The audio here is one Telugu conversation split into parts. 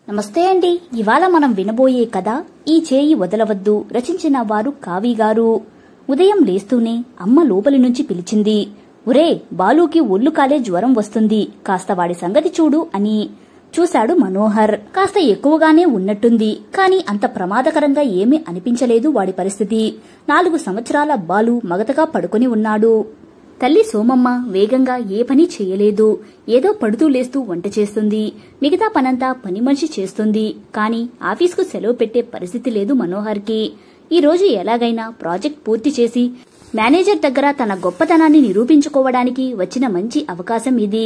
నమస్తే అండి. ఇవాళ మనం వినబోయే కథ ఈ చేయి వదలవద్దు. రచించిన వారు కావి గారు. ఉదయం లేస్తూనే అమ్మ లోపలి నుంచి పిలిచింది. ఒరే, బాలుకి ఒళ్ళు కాలే జ్వరం వస్తుంది, కాస్త వాడి సంగతి చూడు అని. చూశాడు మనోహర్. కాస్త ఎక్కువగానే ఉన్నట్టుంది, కాని అంత ప్రమాదకరంగా ఏమీ అనిపించలేదు వాడి పరిస్థితి. 4 సంవత్సరాల బాలు మగతగా పడుకొని ఉన్నాడు. తల్లి సోమమ్మ వేగంగా ఏ పని చేయలేదు. ఏదో పడుతూ లేస్తూ వంట చేస్తుంది. మిగతా పనంతా పని మనిషి చేస్తుంది. కాని ఆఫీస్కు సెలవు పెట్టే పరిస్థితి లేదు మనోహర్కి. ఈ రోజు ఎలాగైనా ప్రాజెక్ట్ పూర్తి చేసి మేనేజర్ దగ్గర తన గొప్పతనాన్ని నిరూపించుకోవడానికి వచ్చిన మంచి అవకాశం ఇది.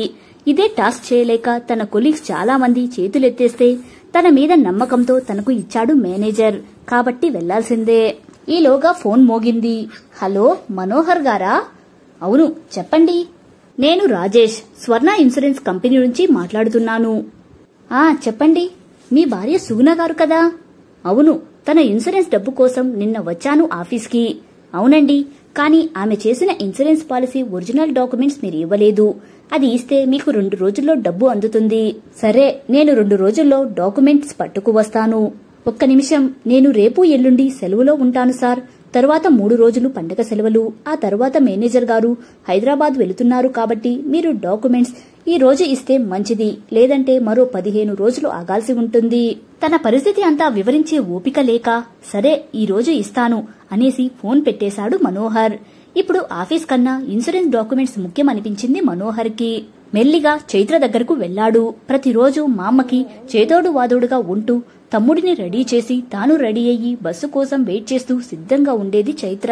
ఇదే టాస్క్ చేయలేక తన కొలీగ్స్ చాలా మంది చేతులెత్తేస్తే తన మీద నమ్మకంతో తనకు ఇచ్చాడు మేనేజర్. కాబట్టి వెళ్లాల్సిందే. ఈలోగా ఫోన్ మోగింది. హలో, మనోహర్ గారా? అవును, చెప్పండి. నేను రాజేష్, స్వర్ణ ఇన్సూరెన్స్ కంపెనీ నుంచి మాట్లాడుతున్నాను. చెప్పండి. మీ భార్య సుగుణ గారు కదా? అవును, తన ఇన్సూరెన్స్ డబ్బు కోసం నిన్న వచ్చాను ఆఫీస్కి. అవునండి, కానీ ఆమె చేసిన ఇన్సూరెన్స్ పాలసీ ఒరిజినల్ డాక్యుమెంట్స్ మీరు ఇవ్వలేదు. అది ఇస్తే మీకు 2 రోజుల్లో డబ్బు అందుతుంది. సరే, నేను 2 రోజుల్లో డాక్యుమెంట్స్ పట్టుకు వస్తాను. ఒక్క నిమిషం, నేను రేపు ఎల్లుండి సెలవులో ఉంటాను సార్. తరువాత 3 రోజులు పండగ సెలవులు. ఆ తరువాత మేనేజర్ గారు హైదరాబాద్ వెళుతున్నారు కాబట్టి మీరు డాక్యుమెంట్స్ ఈ రోజు ఇస్తే మంచిది, లేదంటే మరో 15 రోజులు ఆగాల్సి ఉంటుంది. తన పరిస్థితి అంతా వివరించే ఓపిక లేక సరే ఈ రోజు ఇస్తాను అనేసి ఫోన్ పెట్టేశాడు మనోహర్. ఇప్పుడు ఆఫీస్ కన్నా ఇన్సూరెన్స్ డాక్యుమెంట్స్ ముఖ్యమనిపించింది మనోహర్కి. మెల్లిగా చైత్ర దగ్గరకు వెళ్లాడు. ప్రతిరోజు మా అమ్మకి చేతోడు వాదోడుగా ఉంటూ తమ్ముడిని రెడీ చేసి తాను రెడీ అయ్యి బస్సు కోసం వెయిట్ చేస్తూ సిద్ధంగా ఉండేది చైత్ర.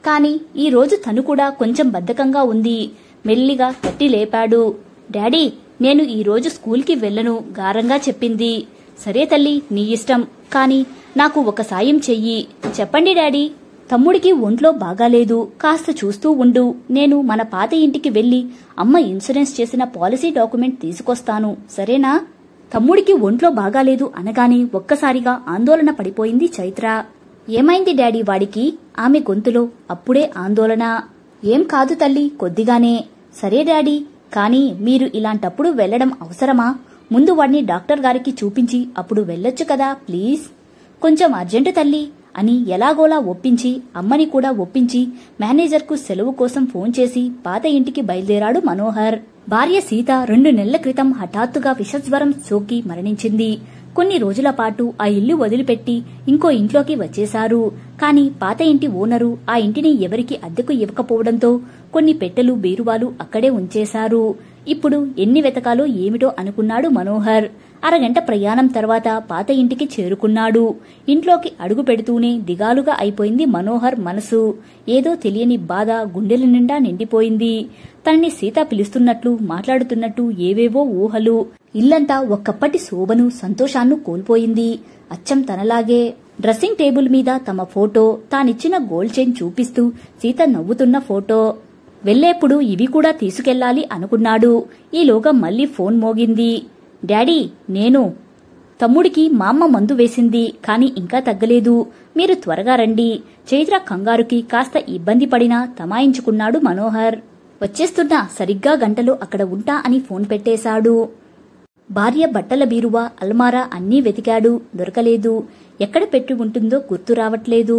కాని ఈ రోజు తను కూడా కొంచెం బద్ధకంగా ఉంది. మెల్లిగా తట్టి లేపాడు. డాడీ, నేను ఈ రోజు స్కూల్కి వెళ్లను గారంగా చెప్పింది. సరే తల్లి, నీ ఇష్టం, కాని నాకు ఒక సాయం చెయ్యి. చెప్పండి డాడీ. తమ్ముడికి ఒంట్లో బాగాలేదు, కాస్త చూస్తూ ఉండు. నేను మన పాత ఇంటికి వెళ్లి అమ్మ ఇన్సూరెన్స్ చేసిన పాలసీ డాక్యుమెంట్ తీసుకొస్తాను, సరేనా? తమ్ముడికి ఒంట్లో బాగాలేదు అనగానే ఒక్కసారిగా ఆందోళన పడిపోయింది చైత్ర. ఏమైంది డాడీ వాడికి? ఆమె గొంతులో అప్పుడే ఆందోళన. ఏం కాదు తల్లి, కొద్దిగానే. సరే డాడీ, కాని మీరు ఇలాంటప్పుడు వెళ్లడం అవసరమా? ముందు వాడిని డాక్టర్ గారికి చూపించి అప్పుడు వెళ్లొచ్చు కదా ప్లీజ్. కొంచెం అర్జెంటు తల్లి అని ఎలాగోలా ఒప్పించి అమ్మని కూడా ఒప్పించి మేనేజర్కు సెలవు కోసం ఫోన్ చేసి పాత ఇంటికి బయలుదేరాడు మనోహర్. భార్య సీత 2 నెలల క్రితం హఠాత్తుగా విషజ్వరం సోకి మరణించింది. కొన్ని రోజుల పాటు ఆ ఇల్లు వదిలిపెట్టి ఇంకో ఇంట్లోకి వచ్చేశారు. కాని పాత ఇంటి ఓనరు ఆ ఇంటిని ఎవరికి అద్దెకు ఇవ్వకపోవడంతో కొన్ని పెట్టెలు బీరువాలు అక్కడే ఉంచేశారు. ఇప్పుడు ఎన్ని వెతకాలో ఏమిటో అనుకున్నాడు మనోహర్. అరగంట ప్రయాణం తర్వాత పాత ఇంటికి చేరుకున్నాడు. ఇంట్లోకి అడుగు పెడుతూనే దిగాలుగా అయిపోయింది మనోహర్ మనసు. ఏదో తెలియని బాధ గుండెల నిండా నిండిపోయింది. తనని సీత పిలుస్తున్నట్లు మాట్లాడుతున్నట్టు ఏవేవో ఊహలు. ఇల్లంతా ఒక్కప్పటి శోభను సంతోషాన్ని కోల్పోయింది. అచ్చం తనలాగే. డ్రెస్సింగ్ టేబుల్ మీద తమ ఫోటో, తానిచ్చిన గోల్డ్ చైన్ చూపిస్తూ సీత నవ్వుతున్న ఫోటో. వెళ్లేప్పుడు ఇవి కూడా తీసుకెళ్లాలి అనుకున్నాడు. ఈలోగా మళ్లీ ఫోన్ మోగింది. డాడీ, నేను. తమ్ముడికి మా అమ్మ మందు వేసింది, కాని ఇంకా తగ్గలేదు. మీరు త్వరగా రండి. చైత్ర కంగారుకి కాస్త ఇబ్బంది పడినా తమాయించుకున్నాడు మనోహర్. వచ్చేస్తున్నా, సరిగ్గా గంటలో అక్కడ ఉంటా అని ఫోన్ పెట్టేశాడు. భార్య బట్టల బీరువా, అల్మారా అన్నీ వెతికాడు, దొరకలేదు. ఎక్కడ పెట్టి ఉంటుందో గుర్తు రావట్లేదు.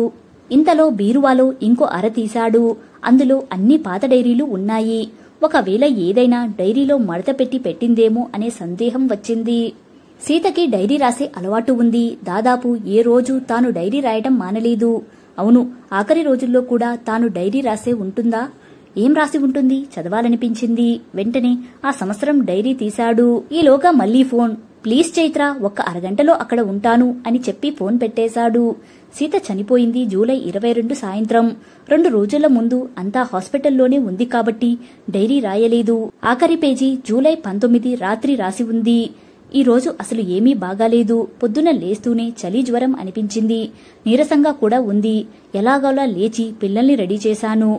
ఇంతలో బీరువాలో ఇంకో అర తీశాడు. అందులో అన్ని పాత డైరీలు ఉన్నాయి. ఒకవేళ ఏదైనా డైరీలో మడత పెట్టి పెట్టిందేమో అనే సందేహం వచ్చింది. సీతకి డైరీ రాసే అలవాటు ఉంది. దాదాపు ఏ రోజు తాను డైరీ రాయటం మానలేదు. అవును, ఆఖరి రోజుల్లో కూడా తాను డైరీ రాసే ఉంటుందా? ఏం రాసి ఉంటుంది? చదవాలనిపించింది. వెంటనే ఆ సంవత్సరం డైరీ తీశాడు. ఈలోగా మళ్లీ ఫోన్. ప్లీజ్ చైత్ర, ఒక్క అరగంటలో అక్కడ ఉంటాను అని చెప్పి ఫోన్ పెట్టేశాడు. సీత చనిపోయింది జూలై 22 సాయంత్రం. 2 రోజుల ముందు అంతా హాస్పిటల్లోనే ఉంది కాబట్టి డైరీ రాయలేదు. ఆఖరి పేజీ జూలై 19 రాత్రి రాసి ఉంది. ఈ రోజు అసలు ఏమీ బాగాలేదు. పొద్దున లేస్తూనే చలి జ్వరం అనిపించింది. నీరసంగా కూడా ఉంది. ఎలాగోలా లేచి పిల్లల్ని రెడీ చేశాను.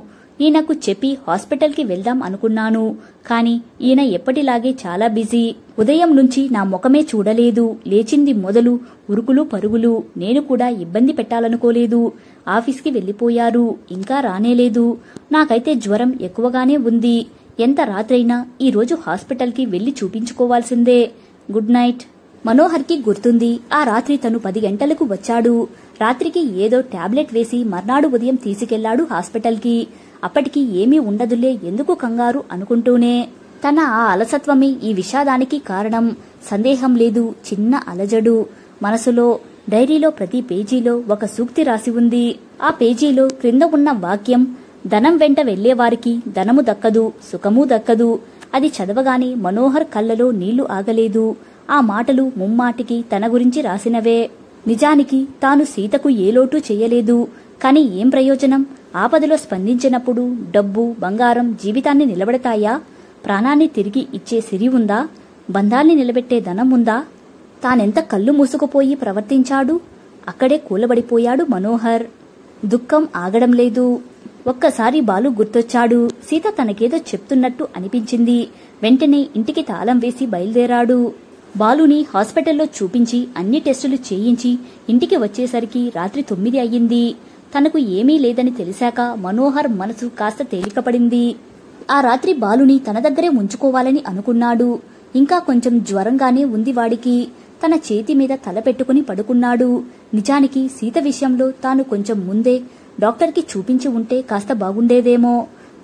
ఈయనకు చెప్పి హాస్పిటల్కి వెళ్దాం అనుకున్నాను. కాని ఈయన ఎప్పటిలాగే చాలా బిజీ. ఉదయం నుంచి నా ముఖమే చూడలేదు. లేచింది మొదలు ఉరుకులు పరుగులు. నేను కూడా ఇబ్బంది పెట్టాలనుకోలేదు. ఆఫీస్కి వెళ్లిపోయారు. ఇంకా రానేలేదు. నాకైతే జ్వరం ఎక్కువగానే ఉంది. ఎంత రాత్రైనా ఈరోజు హాస్పిటల్కి వెళ్లి చూపించుకోవాల్సిందే. Good night. మనోహర్కి గుర్తుంది ఆ రాత్రి తను 10 గంటలకు వచ్చాడు. రాత్రికి ఏదో టాబ్లెట్ వేసి మర్నాడు ఉదయం తీసుకెళ్లాడు హాస్పిటల్కి. అప్పటికి ఏమీ ఉండదులే, ఎందుకు కంగారు అనుకుంటూనే. తన ఆ అలసత్వమే ఈ విషాదానికి కారణం. సందేహం లేదు. చిన్న అలజడు మనసులో. డైరీలో ప్రతి పేజీలో ఒక సూక్తి రాసి ఉంది. ఆ పేజీలో క్రింద ఉన్న వాక్యం, ధనం వెంట వెళ్లేవారికి ధనము దక్కదు, సుఖమూ దక్కదు. అది చదవగానే మనోహర్ కళ్ళలో నీళ్లు ఆగలేదు. ఆ మాటలు ముమ్మాటికి తన గురించి రాసినవే. నిజానికి తాను సీతకు ఏ లోటు చెయ్యలేదు. కాని ఏం ప్రయోజనం? ఆపదలో స్పందించినప్పుడు డబ్బు, బంగారం జీవితాన్ని నిలబెడతాయా? ప్రాణాన్ని తిరిగి ఇచ్చే సిరి ఉందా? బంధాల్ని నిలబెట్టే ధనం ఉందా? తానెంత కళ్ళు మూసుకుపోయి ప్రవర్తించాడు. అక్కడే కూలబడిపోయాడు మనోహర్. దుఃఖం ఆగడం లేదు. ఒక్కసారి బాలు గుర్తొచ్చాడు. సీత తనకేదో చెప్తున్నట్టు అనిపించింది. వెంటనే ఇంటికి తాళం వేసి బయలుదేరాడు. బాలుని హాస్పిటల్లో చూపించి అన్ని టెస్టులు చేయించి ఇంటికి వచ్చేసరికి రాత్రి 9 అయ్యింది. తనకు ఏమీ లేదని తెలిసాక మనోహర్ మనసు కాస్త తేలికపడింది. ఆ రాత్రి బాలుని తన దగ్గరే ఉంచుకోవాలని అనుకున్నాడు. ఇంకా కొంచెం జ్వరంగానే ఉంది వాడికి. తన చేతి మీద తల పెట్టుకుని పడుకున్నాడు. నిజానికి సీత విషయంలో తాను కొంచెం ముందే డాక్టర్కి చూపించి ఉంటే కాస్త బాగుండేదేమో.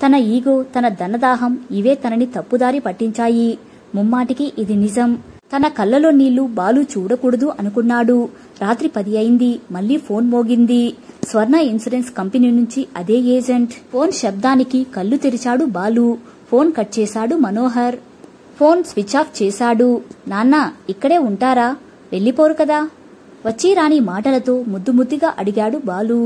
తన ఈగో, తన ధనదాహం ఇవే తనని తప్పుదారి పట్టించాయి. ముమ్మాటికి ఇది నిజం. తన కళ్ళలో నీళ్లు బాలు చూడకూడదు అనుకున్నాడు. రాత్రి 10 అయింది. మళ్లీ ఫోన్ మోగింది. స్వర్ణ ఇన్సూరెన్స్ కంపెనీ నుంచి అదే ఏజెంట్. ఫోన్ శబ్దానికి కళ్ళు తెరిచాడు బాలు. ఫోన్ కట్ చేశాడు మనోహర్. ఫోన్ స్విచ్ ఆఫ్ చేశాడు. నాన్న ఇక్కడే ఉంటారా? వెళ్లిపోరు కదా? వచ్చి రాని మాటలతో ముద్దుగా అడిగాడు బాలు.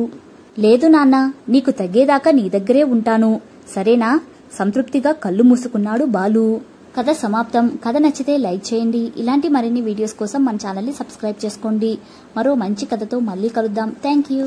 లేదు నాన్న, నీకు తగ్గేదాకా నీ దగ్గరే ఉంటాను, సరేనా? సంతృప్తిగా కళ్ళు మూసుకున్నాడు బాలు. కథ సమాప్తం. కథ నచ్చితే లైక్ చేయండి. ఇలాంటి మరిన్ని వీడియోస్ కోసం మన ఛానల్ని సబ్స్క్రైబ్ చేసుకోండి. మరో మంచి కథతో మళ్ళీ కలుద్దాం. Thank you.